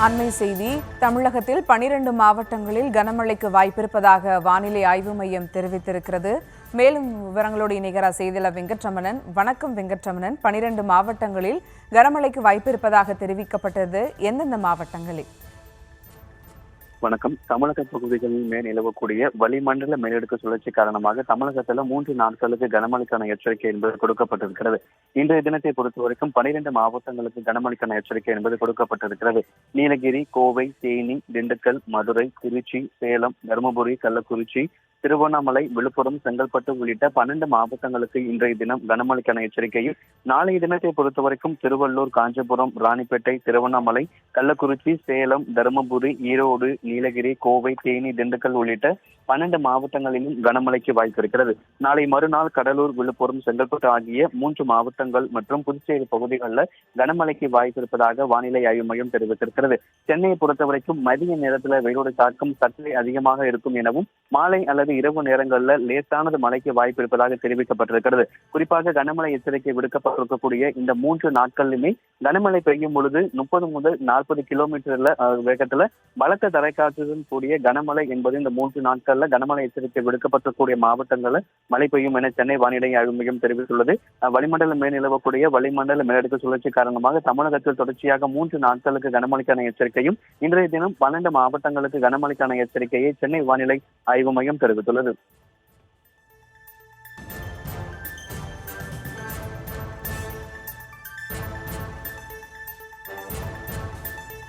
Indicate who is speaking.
Speaker 1: அண்மை செய்தி. தமிழகத்தில் 12 மாவட்டங்களில் கனமழைக்கு வாய்ப்பிருப்பதாக வானிலை ஆய்வு மையம் தெரிவித்திருக்கிறது. மேலும் விவரங்களோடு இணைகிறார் செய்தியாளர் வெங்கட்ரமணன். வணக்கம் வெங்கட்ரமணன். 12 மாவட்டங்களில் கனமழைக்கு வாய்ப்பிருப்பதாக தெரிவிக்கப்பட்டது. எந்தெந்த மாவட்டங்களில்?
Speaker 2: வணக்கம். தமிழக பகுதிகளில் மேல் நிலவக்கூடிய வளிமண்டல மேலடுக்கு சுழற்சி காரணமாக தமிழகத்தில் 3 நாட்களுக்கு கனமழைக்கான எச்சரிக்கை என்பது கொடுக்கப்பட்டிருக்கிறது. இன்றைய தினத்தை பொறுத்தவரைக்கும் 12 மாவட்டங்களுக்கு கனமழைக்கான எச்சரிக்கை என்பது கொடுக்கப்பட்டிருக்கிறது. நீலகிரி, கோவை, தேனி, திண்டுக்கல், மதுரை, திருச்சி, சேலம், தருமபுரி, கள்ளக்குறிச்சி, திருவண்ணாமலை, விழுப்புரம், செங்கல்பட்டு உள்ளிட்ட 12 மாவட்டங்களுக்கு இன்றைய தினம் கனமழைக்கான எச்சரிக்கையும், நாளைய தினத்தை பொறுத்தவரைக்கும் திருவள்ளூர், காஞ்சிபுரம், ராணிப்பேட்டை, திருவண்ணாமலை, கள்ளக்குறிச்சி, சேலம், தருமபுரி, ஈரோடு, நீலகிரி, கோவை, தேனி, திண்டுக்கல் உள்ளிட்ட 12 மாவட்டங்களிலும் கனமழைக்கு வாய்ப்பு இருக்கிறது. நாளை மறுநாள் கடலூர், விழுப்புரம், செங்கல்பட்டு ஆகிய 3 மாவட்டங்கள் மற்றும் புதுச்சேரி பகுதிகளில் கனமழைக்கு வாய்ப்பு இருப்பதாக வானிலை ஆய்வு மையம் தெரிவித்திருக்கிறது. சென்னையை பொறுத்தவரைக்கும் மதிய நேரத்தில் வெயிலுடைய தாக்கம் சற்றே அதிகமாக இருக்கும் எனவும், மாலை அல்லது இரவு நேரங்களில் லேசானது மழைக்கு வாய்ப்பு இருப்பதாக தெரிவிக்கப்பட்டிருக்கிறது. குறிப்பாக கனமழை எச்சரிக்கை விடுக்கப்பட்டிருக்கக்கூடிய இந்த 3 நாட்களிலுமே கனமழை பெய்யும் பொழுது 30 முதல் 40 கிலோமீட்டர்ல வேகத்துல பலத்த தரைக்காற்றுடன் கூடிய கனமழை என்பது இந்த 3 நாட்கள்ல கனமழை எச்சரிக்கை விடுக்கப்பட்டிருக்கக்கூடிய மாவட்டங்களில் மழை பெய்யும் என சென்னை வானிலை ஆய்வு மையம் தெரிவித்துள்ளது. வளிமண்டல மேல் நிலவக்கூடிய வளிமண்டல மேலடுக்கு சுழற்சி காரணமாக தமிழகத்தில் தொடர்ச்சியாக 3 நாட்களுக்கு கனமழைக்கான எச்சரிக்கையும், இன்றைய தினம் 12 மாவட்டங்களுக்கு கனமழைக்கான எச்சரிக்கையை சென்னை வானிலை ஆய்வு மையம் தெரிவித்துள்ளது.